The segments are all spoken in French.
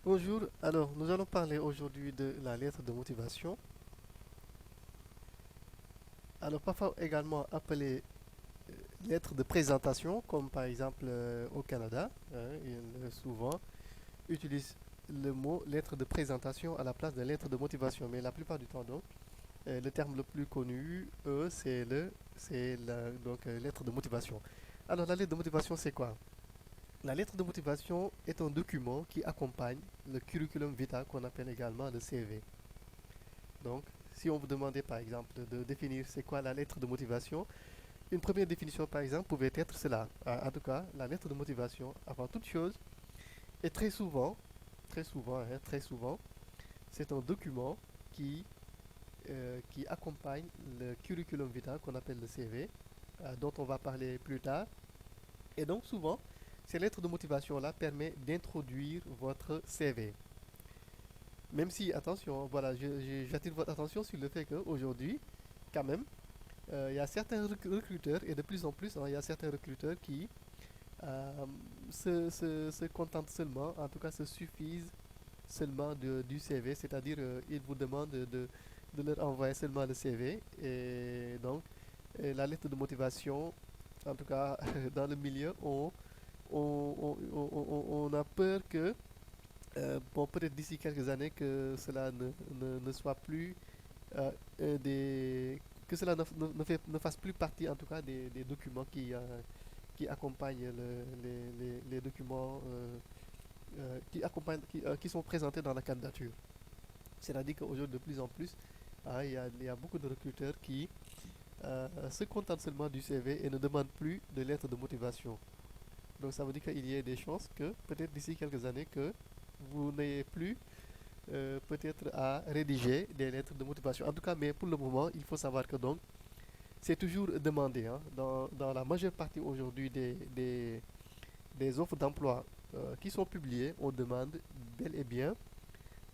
Bonjour, alors nous allons parler aujourd'hui de la lettre de motivation. Alors parfois également appelée lettre de présentation, comme par exemple au Canada, hein, ils souvent utilisent le mot lettre de présentation à la place de lettre de motivation. Mais la plupart du temps, donc, le terme le plus connu, c'est la lettre de motivation. Alors la lettre de motivation, c'est quoi? La lettre de motivation est un document qui accompagne le curriculum vitae qu'on appelle également le CV. Donc, si on vous demandait par exemple de définir c'est quoi la lettre de motivation, une première définition par exemple pouvait être cela. En tout cas, la lettre de motivation, avant toute chose, est très souvent, c'est un document qui, qui accompagne le curriculum vitae qu'on appelle le CV, dont on va parler plus tard. Et donc souvent, ces lettres de motivation-là permettent d'introduire votre CV. Même si, attention, voilà, j'attire votre attention sur le fait qu'aujourd'hui, quand même, il y a certains recruteurs, et de plus en plus, hein, il y a certains recruteurs qui euh, se contentent seulement, en tout cas se suffisent seulement du CV, c'est-à-dire ils vous demandent de leur envoyer seulement le CV, et donc la lettre de motivation, en tout cas dans le milieu, on a peur que, bon, peut-être d'ici quelques années, que cela ne soit plus des, que cela ne fasse plus partie en tout cas des documents qui accompagnent les documents qui sont présentés dans la candidature. C'est-à-dire qu'aujourd'hui, de plus en plus, il y a beaucoup de recruteurs qui se contentent seulement du CV et ne demandent plus de lettres de motivation. Donc ça veut dire qu'il y a des chances que peut-être d'ici quelques années que vous n'ayez plus peut-être à rédiger des lettres de motivation. En tout cas, mais pour le moment, il faut savoir que donc c'est toujours demandé, hein, dans la majeure partie aujourd'hui des offres d'emploi qui sont publiées, on demande bel et bien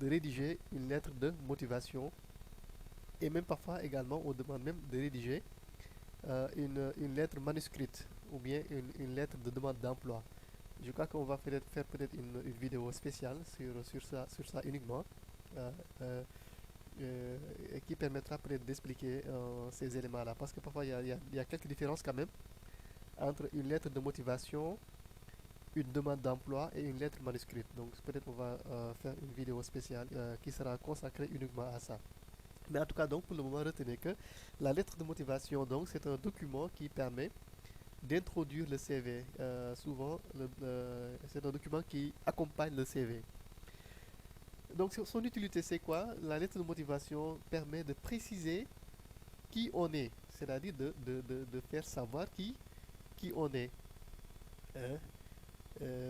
de rédiger une lettre de motivation et même parfois également on demande même de rédiger une lettre manuscrite ou bien lettre de demande d'emploi. Je crois qu'on va faire peut-être une vidéo spéciale sur ça uniquement. euh, euh, et qui permettra peut-être d'expliquer ces éléments-là. Parce que parfois, il y a quelques différences quand même entre une lettre de motivation, une demande d'emploi et une lettre manuscrite. Donc peut-être on va faire une vidéo spéciale qui sera consacrée uniquement à ça. Mais en tout cas, donc pour le moment, retenez que la lettre de motivation, donc, c'est un document qui permet d'introduire le CV. Souvent, c'est un document qui accompagne le CV. Donc son utilité, c'est quoi? La lettre de motivation permet de préciser qui on est, c'est-à-dire de faire savoir qui on est, hein.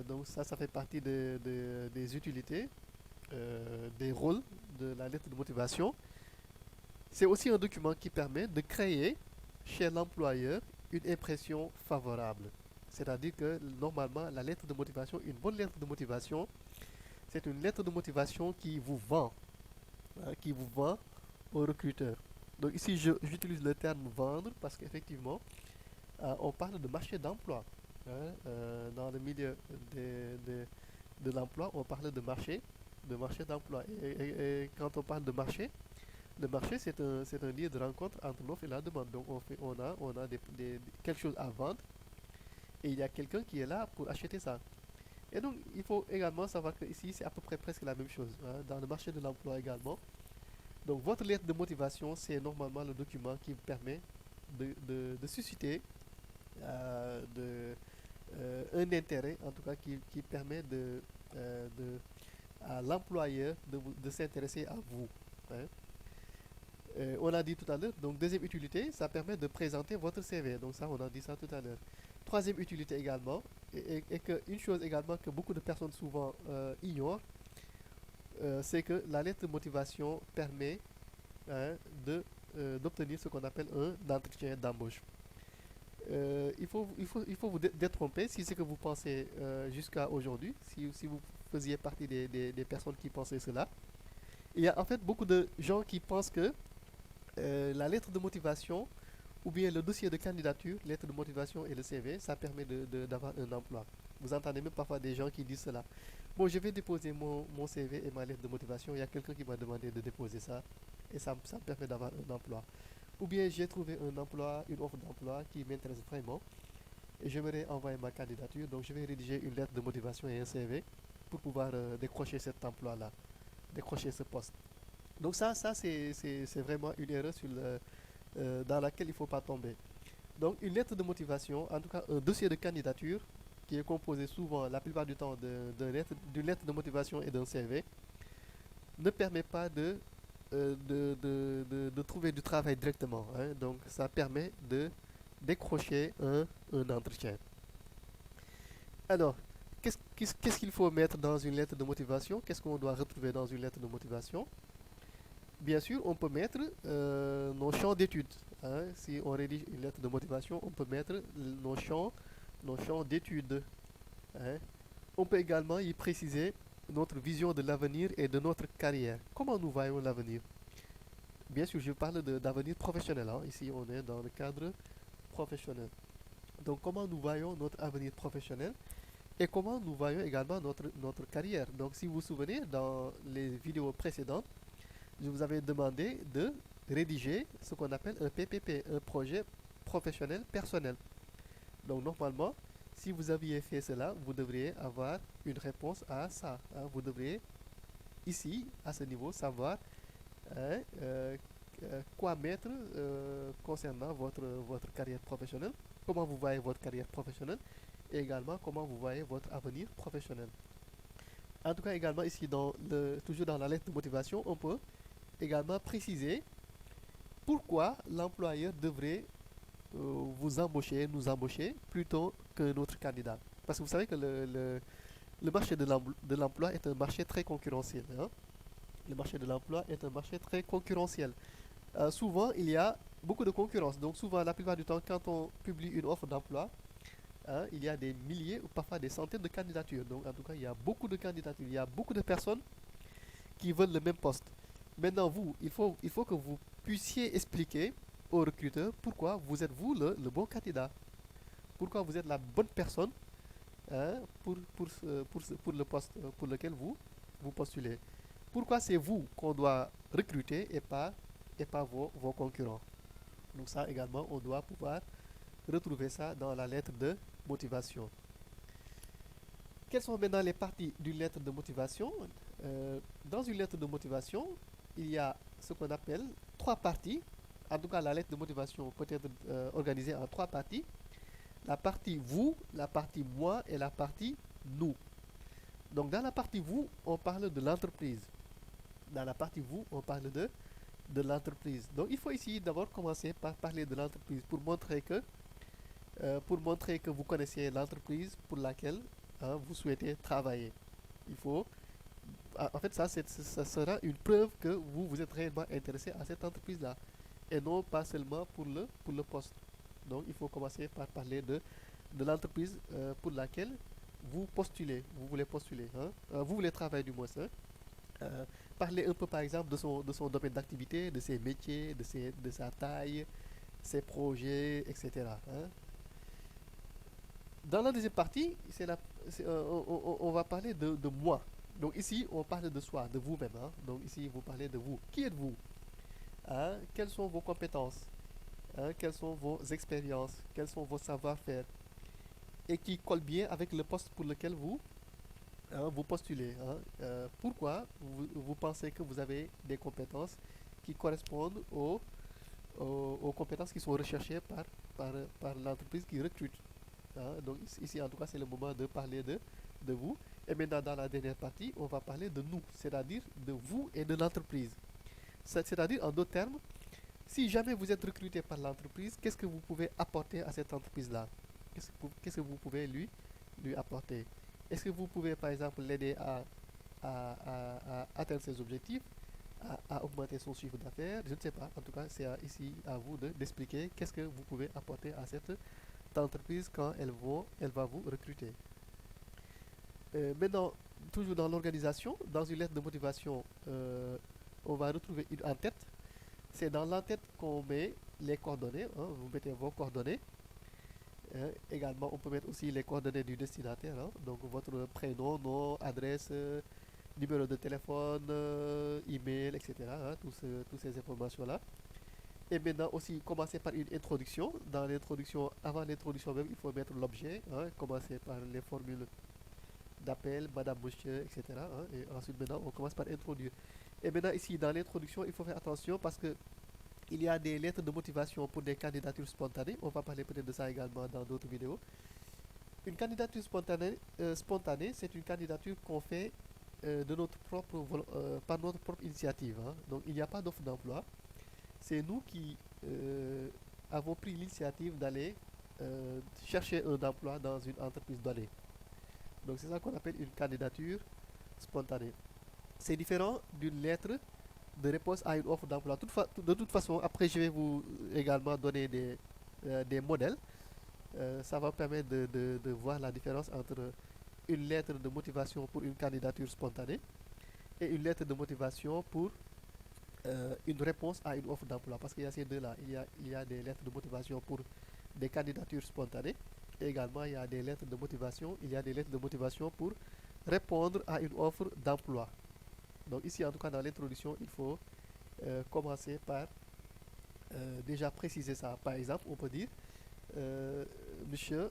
Donc ça fait partie des utilités, des rôles de la lettre de motivation. C'est aussi un document qui permet de créer chez l'employeur une impression favorable. C'est-à-dire que normalement, la lettre de motivation, une bonne lettre de motivation, c'est une lettre de motivation qui vous vend au recruteur. Donc ici, j'utilise le terme vendre parce qu'effectivement, on parle de marché d'emploi, hein. Dans le milieu de l'emploi, on parle de marché d'emploi. Et quand on parle de marché, le marché, c'est un lieu de rencontre entre l'offre et la demande. Donc on a quelque chose à vendre et il y a quelqu'un qui est là pour acheter ça. Et donc, il faut également savoir que ici, c'est à peu près presque la même chose, hein, dans le marché de l'emploi également. Donc, votre lettre de motivation, c'est normalement le document qui vous permet de susciter un intérêt, en tout cas, qui permet à l'employeur de s'intéresser à vous, hein. On a dit tout à l'heure, donc deuxième utilité, ça permet de présenter votre CV. Donc ça, on a dit ça tout à l'heure. Troisième utilité également, et que une chose également que beaucoup de personnes souvent ignorent, c'est que la lettre de motivation permet, hein, d'obtenir ce qu'on appelle un entretien d'embauche. Il faut vous détromper si c'est que vous pensez jusqu'à aujourd'hui, si vous faisiez partie des personnes qui pensaient cela. Il y a en fait beaucoup de gens qui pensent que la lettre de motivation ou bien le dossier de candidature, lettre de motivation et le CV, ça permet d'avoir un emploi. Vous entendez même parfois des gens qui disent cela. Bon, je vais déposer mon CV et ma lettre de motivation. Il y a quelqu'un qui m'a demandé de déposer ça et ça me permet d'avoir un emploi. Ou bien j'ai trouvé un emploi, une offre d'emploi qui m'intéresse vraiment et j'aimerais envoyer ma candidature. Donc je vais rédiger une lettre de motivation et un CV pour pouvoir décrocher cet emploi-là, décrocher ce poste. Donc ça c'est vraiment une erreur dans laquelle il ne faut pas tomber. Donc une lettre de motivation, en tout cas un dossier de candidature qui est composé souvent, la plupart du temps, d'une lettre de motivation et d'un CV, ne permet pas de trouver du travail directement, hein. Donc ça permet de décrocher un entretien. Alors, qu'est-ce qu'il faut mettre dans une lettre de motivation? Qu'est-ce qu'on doit retrouver dans une lettre de motivation? Bien sûr, on peut mettre nos champs d'études, hein. Si on rédige une lettre de motivation, on peut mettre nos champs d'études, hein. On peut également y préciser notre vision de l'avenir et de notre carrière. Comment nous voyons l'avenir? Bien sûr, je parle d'avenir professionnel, hein. Ici, on est dans le cadre professionnel. Donc, comment nous voyons notre avenir professionnel et comment nous voyons également notre carrière. Donc, si vous vous souvenez, dans les vidéos précédentes, je vous avais demandé de rédiger ce qu'on appelle un PPP, un projet professionnel personnel. Donc, normalement, si vous aviez fait cela, vous devriez avoir une réponse à ça, hein. Vous devriez, ici, à ce niveau, savoir, hein, quoi mettre concernant votre carrière professionnelle, comment vous voyez votre carrière professionnelle et également comment vous voyez votre avenir professionnel. En tout cas, également ici, toujours dans la lettre de motivation, on peut également préciser pourquoi l'employeur devrait nous embaucher plutôt qu'un autre candidat. Parce que vous savez que le marché de l'emploi est un marché très concurrentiel, hein. Le marché de l'emploi est un marché très concurrentiel. Souvent, il y a beaucoup de concurrence. Donc, souvent, la plupart du temps, quand on publie une offre d'emploi, hein, il y a des milliers ou parfois des centaines de candidatures. Donc, en tout cas, il y a beaucoup de candidatures. Il y a beaucoup de personnes qui veulent le même poste. Maintenant, il faut que vous puissiez expliquer aux recruteurs pourquoi vous êtes vous le bon candidat. Pourquoi vous êtes la bonne personne, hein, pour le poste pour lequel vous postulez. Pourquoi c'est vous qu'on doit recruter et pas vos concurrents. Donc ça également, on doit pouvoir retrouver ça dans la lettre de motivation. Quelles sont maintenant les parties d'une lettre de motivation? Dans une lettre de motivation, il y a ce qu'on appelle trois parties. En tout cas, la lettre de motivation peut être organisée en trois parties. La partie vous, la partie moi et la partie nous. Donc dans la partie vous, on parle de l'entreprise. Dans la partie vous, on parle de l'entreprise. Donc il faut ici d'abord commencer par parler de l'entreprise pour montrer que vous connaissez l'entreprise pour laquelle, hein, vous souhaitez travailler. Il faut, en fait, ça sera une preuve que vous êtes réellement intéressé à cette entreprise-là et non pas seulement pour le poste. Donc il faut commencer par parler de l'entreprise pour laquelle vous voulez postuler, hein. Vous voulez travailler du moins, hein. Euh, Parler un peu par exemple de son domaine d'activité, de ses métiers, de sa taille, ses projets, etc., hein. Dans la deuxième partie, on va parler de moi. Donc ici, on parle de soi, de vous-même, hein. Donc ici, vous parlez de vous. Qui êtes-vous, hein? Quelles sont vos compétences, hein? Quelles sont vos expériences, quels sont vos savoir-faire et qui collent bien avec le poste pour lequel vous postulez, hein. Pourquoi vous pensez que vous avez des compétences qui correspondent aux compétences qui sont recherchées par, par l'entreprise qui recrute, hein. Donc ici, en tout cas, c'est le moment de parler de vous. Et maintenant, dans la dernière partie, on va parler de nous, c'est-à-dire de vous et de l'entreprise. C'est-à-dire, en d'autres termes, si jamais vous êtes recruté par l'entreprise, qu'est-ce que vous pouvez apporter à cette entreprise-là? Qu'est-ce que vous pouvez lui apporter? Est-ce que vous pouvez, par exemple, l'aider à atteindre ses objectifs, à augmenter son chiffre d'affaires? Je ne sais pas. En tout cas, c'est ici à vous d'expliquer qu'est-ce que vous pouvez apporter à cette entreprise quand elle va vous recruter. Maintenant, toujours dans l'organisation, dans une lettre de motivation, on va retrouver une en-tête. C'est dans l'en-tête qu'on met les coordonnées, hein. Vous mettez vos coordonnées. Également, on peut mettre aussi les coordonnées du destinataire, hein. Donc votre prénom, nom, adresse, numéro de téléphone, email, etc., hein, toutes ces informations-là. Et maintenant aussi, commencer par une introduction. Dans l'introduction, avant l'introduction même, il faut mettre l'objet, hein, commencer par les formules d'appel, madame, monsieur, etc., hein. Et ensuite, maintenant, on commence par introduire. Et maintenant, ici, dans l'introduction, il faut faire attention parce que il y a des lettres de motivation pour des candidatures spontanées. On va parler peut-être de ça également dans d'autres vidéos. Une candidature spontanée, c'est une candidature qu'on fait par notre propre initiative, hein. Donc, il n'y a pas d'offre d'emploi. C'est nous qui avons pris l'initiative d'aller chercher un emploi dans une entreprise donnée. Donc c'est ça qu'on appelle une candidature spontanée. C'est différent d'une lettre de réponse à une offre d'emploi. De toute façon, après je vais vous également donner des modèles. Ça va permettre de voir la différence entre une lettre de motivation pour une candidature spontanée et une lettre de motivation pour une réponse à une offre d'emploi. Parce qu'il y a ces deux-là. Il y a des lettres de motivation pour des candidatures spontanées. Et également, il y a des lettres de motivation. Il y a des lettres de motivation pour répondre à une offre d'emploi. Donc ici, en tout cas, dans l'introduction, il faut commencer par déjà préciser ça. Par exemple, on peut dire, monsieur,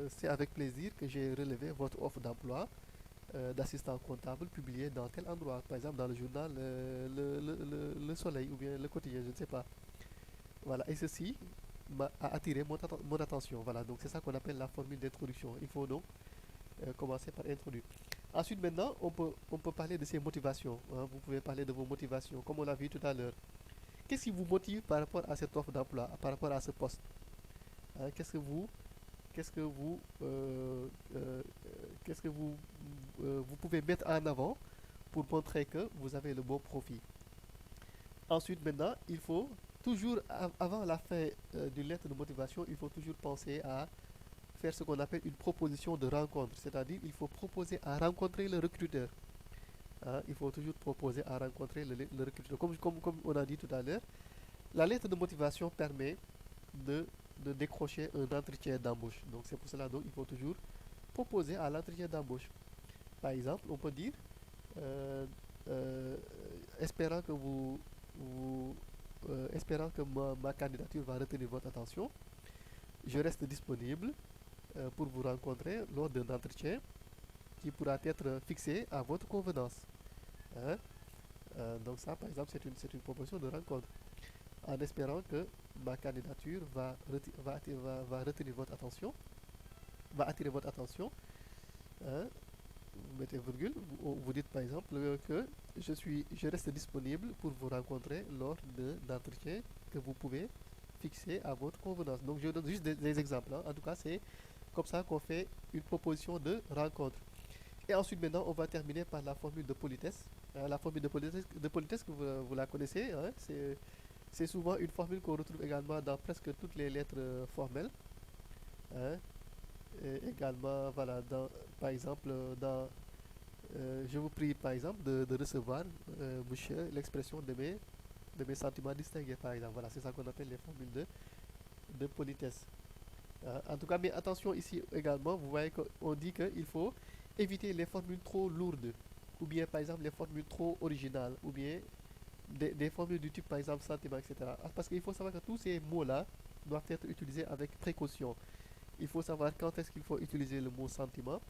c'est avec plaisir que j'ai relevé votre offre d'emploi d'assistant comptable publié dans tel endroit, par exemple dans le journal le Soleil ou bien le Quotidien, je ne sais pas. Voilà, et ceci a attiré mon attention. Voilà, donc c'est ça qu'on appelle la formule d'introduction. Il faut donc commencer par introduire. Ensuite, maintenant, on peut parler de ses motivations, hein. Vous pouvez parler de vos motivations, comme on l'a vu tout à l'heure. Qu'est-ce qui vous motive par rapport à cette offre d'emploi, par rapport à ce poste, hein? Qu'est-ce que vous, qu'est-ce que vous pouvez mettre en avant pour montrer que vous avez le bon profit. Ensuite, maintenant, il faut toujours, avant la fin d'une lettre de motivation, il faut toujours penser à faire ce qu'on appelle une proposition de rencontre. C'est-à-dire, il faut proposer à rencontrer le recruteur, hein. Il faut toujours proposer à rencontrer le recruteur. Comme on a dit tout à l'heure, la lettre de motivation permet de, de décrocher un entretien d'embauche. Donc, c'est pour cela qu'il faut toujours proposer à l'entretien d'embauche. Par exemple, on peut dire, euh, euh, espérant que espérant que ma candidature va retenir votre attention, je reste disponible pour vous rencontrer lors d'un entretien qui pourra être fixé à votre convenance, hein. Donc ça, par exemple, c'est une proposition de rencontre, en espérant que ma candidature va retenir votre attention, va attirer votre attention, hein. Vous mettez virgule, vous dites par exemple que je reste disponible pour vous rencontrer lors d'un entretien que vous pouvez fixer à votre convenance. Donc je donne juste des exemples, hein. En tout cas, c'est comme ça qu'on fait une proposition de rencontre. Et ensuite, maintenant, on va terminer par la formule de politesse. La formule de politesse que vous la connaissez, hein. C'est souvent une formule qu'on retrouve également dans presque toutes les lettres formelles, hein. Et également, voilà, par exemple, je vous prie par exemple de recevoir, monsieur, l'expression de mes sentiments distingués, par exemple. Voilà, c'est ça qu'on appelle les formules de politesse. En tout cas, mais attention ici également, vous voyez qu'on dit qu'il faut éviter les formules trop lourdes, ou bien par exemple les formules trop originales, ou bien des formules du type par exemple sentiment, etc. Parce qu'il faut savoir que tous ces mots-là doivent être utilisés avec précaution. Il faut savoir quand est-ce qu'il faut utiliser le mot sentiment.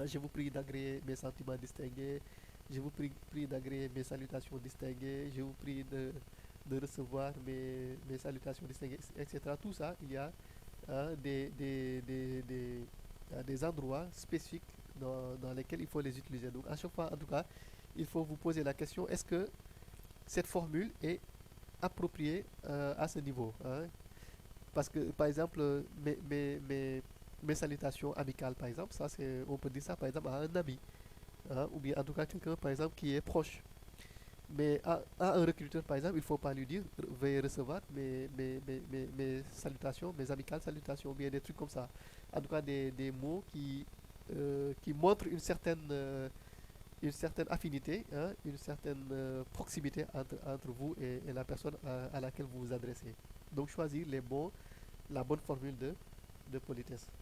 Je vous prie d'agréer mes sentiments distingués. Je vous prie d'agréer mes salutations distinguées. Je vous prie de recevoir mes salutations distinguées, etc. Tout ça, il y a des endroits spécifiques dans lesquels il faut les utiliser. Donc, à chaque fois, en tout cas, il faut vous poser la question, est-ce que cette formule est appropriée à ce niveau, hein? Parce que, par exemple, mes salutations amicales, par exemple, ça, on peut dire ça, par exemple, à un ami, hein, ou bien en tout cas quelqu'un, par exemple, qui est proche. Mais à un recruteur, par exemple, il ne faut pas lui dire, veuillez recevoir mes salutations, mes amicales salutations, ou bien des trucs comme ça. En tout cas, des mots qui montrent une certaine affinité, hein, une certaine proximité entre vous et la personne à laquelle vous vous adressez. Donc, choisir la bonne formule de politesse.